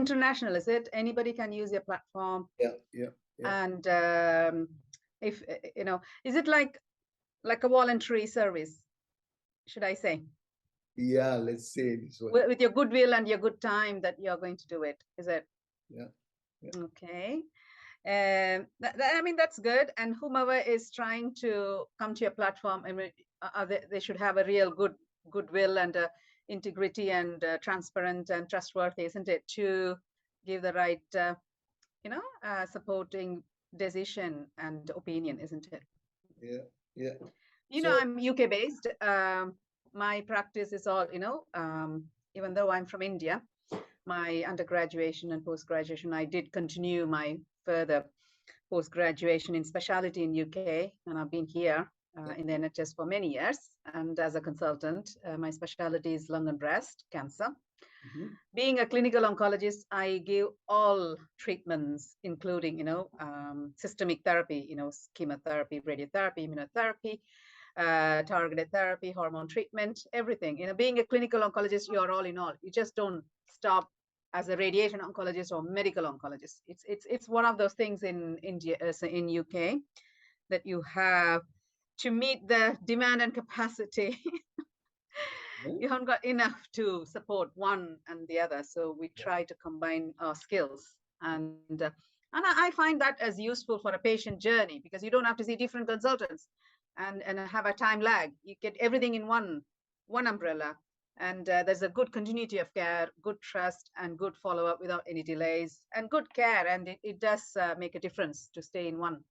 international, is it? Anybody can use your platform. Yeah. And if is it like a voluntary service, should I say? Yeah, let's say this way. With your goodwill and your good time that you're going to do it, is it? Yeah. Okay. I mean, that's good. And whomever is trying to come to your platform, I mean, they should have a real goodwill and integrity and transparent and trustworthy, isn't it? To give the right, supporting decision and opinion, isn't it? Yeah. I'm UK based. My practice is all, even though I'm from India, my undergraduation and post-graduation, I did continue my further post-graduation in specialty in UK, and I've been here in the NHS for many years. And as a consultant, my specialty is lung and breast cancer. Being a clinical oncologist, I give all treatments, including, systemic therapy, chemotherapy, radiotherapy, immunotherapy, targeted therapy, hormone treatment, everything. Being a clinical oncologist, you're all in all. You just don't stop as a radiation oncologist or medical oncologist. It's one of those things in India, in UK, that you have to meet the demand and capacity. You haven't got enough to support one and the other, so we try to combine our skills, and I find that as useful for a patient journey, because you don't have to see different consultants and have a time lag. You get everything in one umbrella, and there's a good continuity of care, good trust, and good follow-up without any delays, and good care, and it does make a difference to stay in one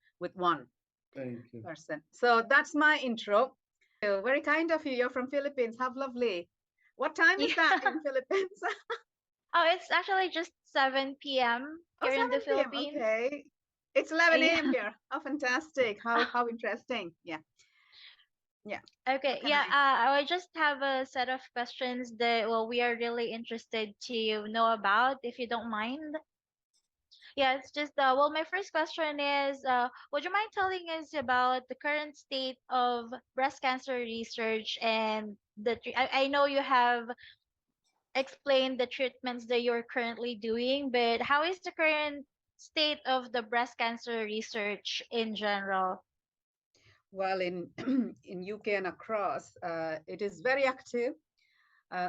person. So that's my intro. Very kind of you. You're from Philippines. How lovely. What time is that in Philippines? Oh, it's actually just 7 p.m. here in the Philippines. Okay. It's 11 a.m. here. Oh, fantastic. How interesting. Yeah. Okay. I just have a set of questions that we are really interested to know about, if you don't mind. Yeah, it's just my first question is, would you mind telling us about the current state of breast cancer research and I know you have explained the treatments that you're currently doing, but how is the current state of the breast cancer research in general? Well, in UK and across, it is very active,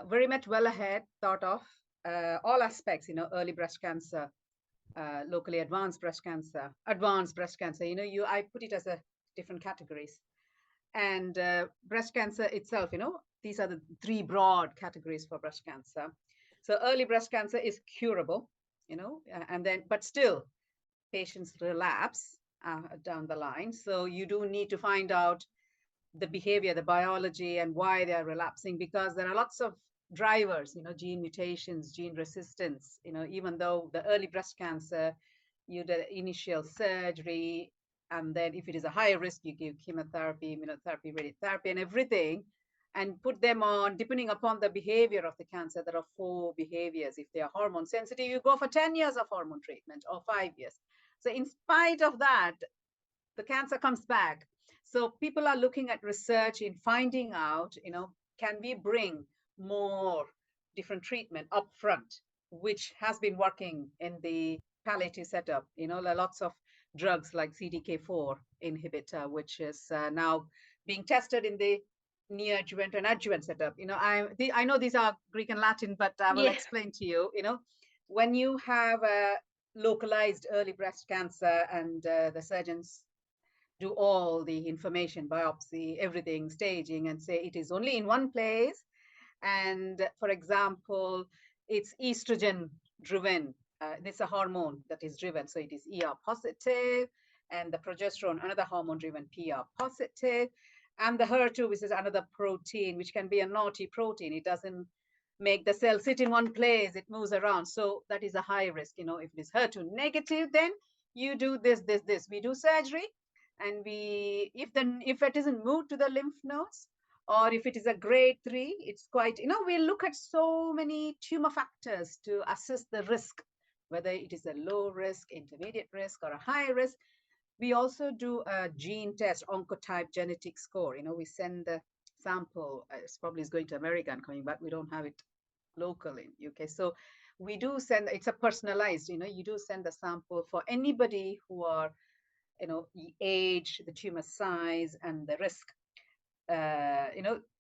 very much well ahead, thought of all aspects, early breast cancer, locally advanced breast cancer, I put it as a different categories. And breast cancer itself, these are the three broad categories for breast cancer. So early breast cancer is curable, but still patients relapse down the line. So you do need to find out the behavior, the biology, and why they are relapsing, because there are lots of drivers, gene mutations, gene resistance, even though the early breast cancer, you do the initial surgery, and then if it is a high risk, you give chemotherapy, immunotherapy, radiotherapy, and everything, and put them on, depending upon the behavior of the cancer. There are 4 behaviors. If they are hormone sensitive, you go for 10 years of hormone treatment or 5 years. So in spite of that, the cancer comes back. So people are looking at research in finding out, can we bring more different treatment up front, which has been working in the palliative setup. Lots of drugs like CDK4 inhibitor, which is now being tested in the neoadjuvant and adjuvant setup. I know these are Greek and Latin, but I will explain to you. When you have a localized early breast cancer, and the surgeons do all the information, biopsy, everything, staging, and say it is only in one place. And for example, it's estrogen driven. This is a hormone that is driven. So it is ER positive, and the progesterone, another hormone driven, PR positive. And the HER2, which is another protein, which can be a naughty protein. It doesn't make the cell sit in one place, it moves around. So that is a high risk. If it is HER2 negative, then you do this. We do surgery, and if it isn't moved to the lymph nodes, or if it is a grade 3, it's quite, we look at so many tumor factors to assess the risk, whether it is a low risk, intermediate risk, or a high risk. We also do a gene test, oncotype genetic score. We send the sample, it's probably going to America and coming back. We don't have it local in UK. So we do send, it's a personalized, you do send the sample for anybody who are, the age, the tumor size, and the risk,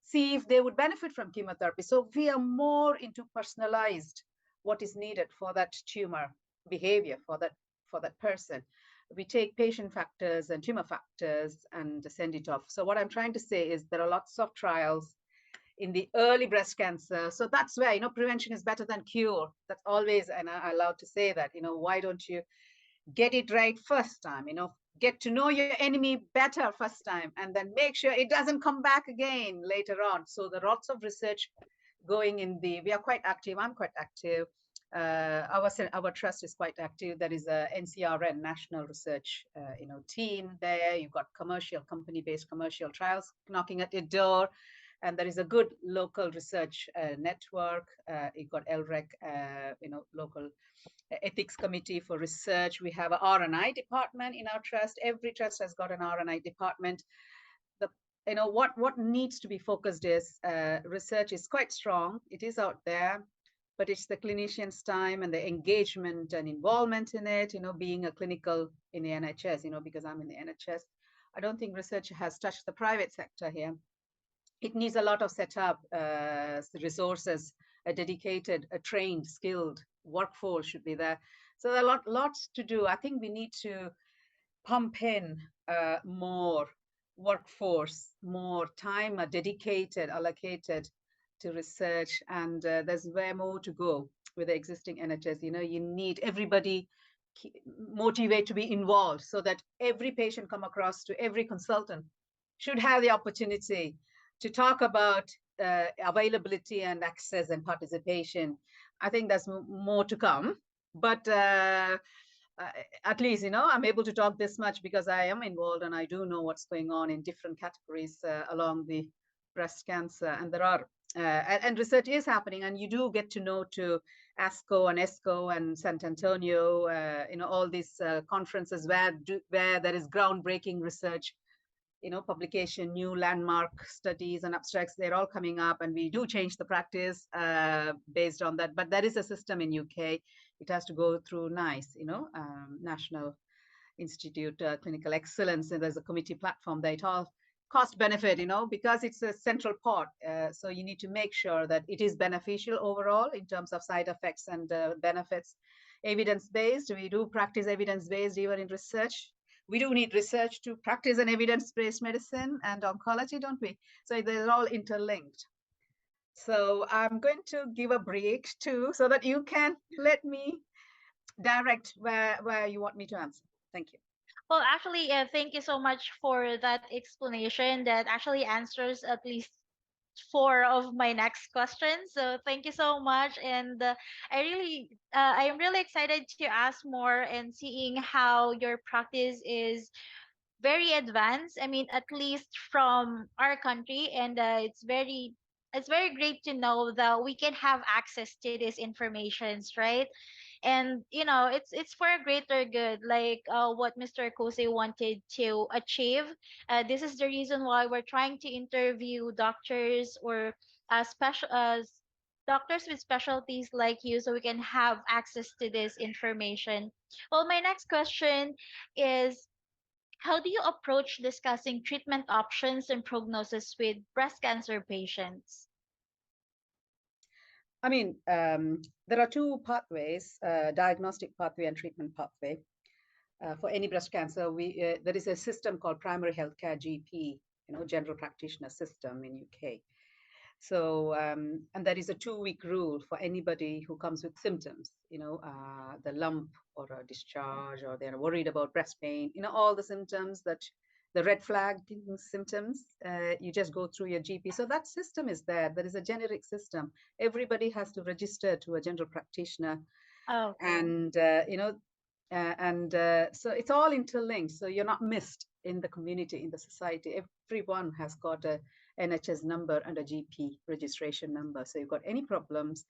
see if they would benefit from chemotherapy. So we are more into personalized what is needed for that tumor behavior for that person. We take patient factors and tumor factors and send it off. So what I'm trying to say is there are lots of trials in the early breast cancer. So that's where, prevention is better than cure. That's always, and I love to say that, why don't you get it right first time, get to know your enemy better first time, and then make sure it doesn't come back again later on. So there are lots of research going in we are quite active. I'm quite active. Our trust is quite active. There is a NCRN, National Research, team there. You've got company-based commercial trials knocking at your door. And there is a good local research network. You've got LREC, local ethics committee for research. We have an R&I department in our trust. Every trust has got an R&I department. What needs to be focused is research is quite strong. It is out there, but it's the clinicians' time and the engagement and involvement in it, being a clinical in the NHS, because I'm in the NHS. I don't think research has touched the private sector here. It needs a lot of setup, resources, a dedicated, a trained, skilled workforce should be there. So there are lots to do. I think we need to pump in more workforce, more time dedicated, allocated to research, and there's way more to go with the existing NHS. You need everybody motivated to be involved so that every patient come across to every consultant should have the opportunity to talk about availability and access and participation. I think there's more to come, but at least, I'm able to talk this much because I am involved and I do know what's going on in different categories along the breast cancer. And there are, and research is happening, and you do get to know to ASCO and ESCO and San Antonio, all these conferences where there is groundbreaking research, publication, new landmark studies and abstracts, they're all coming up, and we do change the practice based on that. But there is a system in UK. It has to go through NICE, National Institute Clinical Excellence, and there's a committee platform that it all cost benefit, because it's a central part. So you need to make sure that it is beneficial overall in terms of side effects and benefits. Evidence-based, we do practice evidence-based even in research. We do need research to practice an evidence-based medicine and oncology, don't we? So they're all interlinked. So I'm going to give a break too, so that you can let me direct where you want me to answer. Thank you. Well, actually, thank you so much for that explanation. That actually answers at least four of my next questions. So thank you so much, and I am really excited to ask more and seeing how your practice is very advanced. I mean, at least from our country, and it's very great to know that we can have access to these informations, right? And it's for a greater good, like what Mr. Kose wanted to achieve. This is the reason why we're trying to interview doctors or special doctors with specialties like you, so we can have access to this information. Well, my next question is, how do you approach discussing treatment options and prognosis with breast cancer patients? I mean, there are two pathways, diagnostic pathway and treatment pathway. For any breast cancer, there is a system called primary healthcare GP, general practitioner system in UK. So, and there is a 2-week rule for anybody who comes with symptoms, the lump or a discharge, or they're worried about breast pain, all the symptoms that the red flag symptoms, you just go through your GP. So that system is there. There is a generic system. Everybody has to register to a general practitioner. Oh, and, so it's all interlinked. So you're not missed in the community, in the society. Everyone has got a NHS number and a GP registration number. So you've got any problems,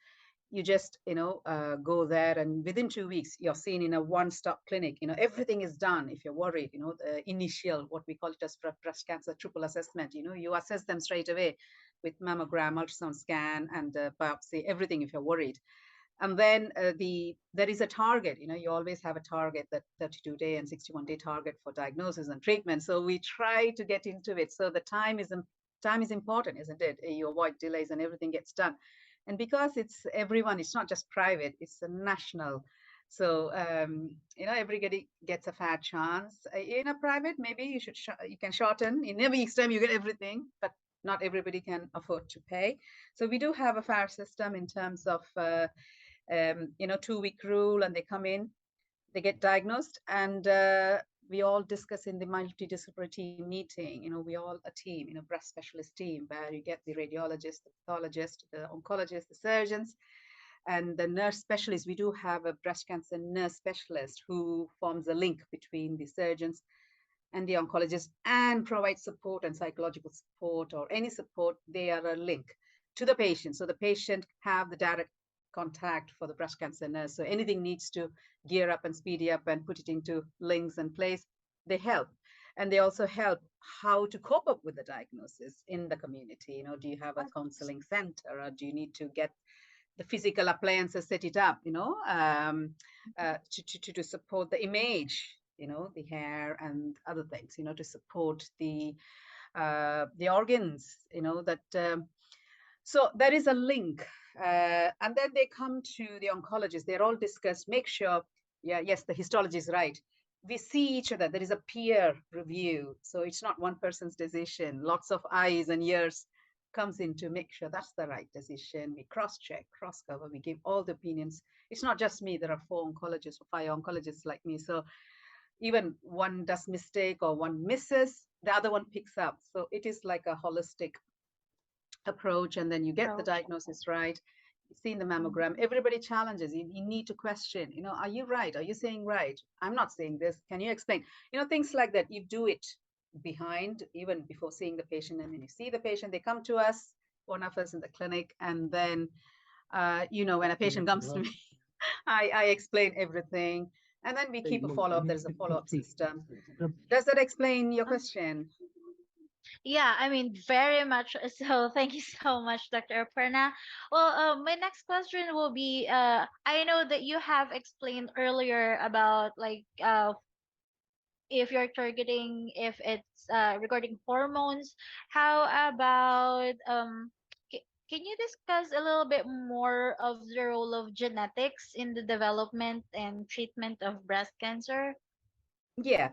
you just go there, and within 2 weeks you're seen in a one-stop clinic. Everything is done. If you're worried, the initial, what we call it as breast cancer triple assessment, you assess them straight away with mammogram, ultrasound scan, and biopsy, everything if you're worried. And then there is a target. You always have a target, that 32-day and 61-day target for diagnosis and treatment. So we try to get into it. So the time is important, isn't it? You avoid delays and everything gets done. And because it's everyone, it's not just private, it's a national. So everybody gets a fair chance. In a private, maybe you can shorten. In every exam, you get everything, but not everybody can afford to pay. So we do have a fair system in terms of 2-week rule, and they come in, they get diagnosed, and we all discuss in the multidisciplinary team meeting. We all a team, breast specialist team, where you get the radiologist, the pathologist, the oncologist, the surgeons, and the nurse specialist. We do have a breast cancer nurse specialist who forms a link between the surgeons and the oncologist, and provides support and psychological support or any support. They are a link to the patient. So the patient have the direct contact for the breast cancer nurse. So anything needs to gear up and speed up and put it into links and place, they help. And they also help how to cope up with the diagnosis in the community. Do you have a counseling center, or do you need to get the physical appliances, set it up, to support the image, the hair and other things, to support the organs, that. So there is a link, and then they come to the oncologist. They're all discussed. Make sure, yes, the histology is right. We see each other. There is a peer review, so it's not one person's decision. Lots of eyes and ears comes in to make sure that's the right decision. We cross-check, cross-cover. We give all the opinions. It's not just me. There are 4 oncologists or 5 oncologists like me. So even one does mistake or one misses, the other one picks up. So it is like a holistic approach, and then you get the diagnosis right. You see in the mammogram, everybody challenges. You need to question, are you right? Are you saying right? I'm not saying this. Can you explain? Things like that. You do it behind, even before seeing the patient. And then you see the patient, they come to us, one of us in the clinic, and then, when a patient comes to me, I explain everything. And then we keep a follow-up. There's a follow-up system. Does that explain your question? Yeah, I mean, very much so. Thank you so much, Dr. Aparna. Well, my next question will be, I know that you have explained earlier about like if you're targeting, if it's regarding hormones. How about can you discuss a little bit more of the role of genetics in the development and treatment of breast cancer? Yeah.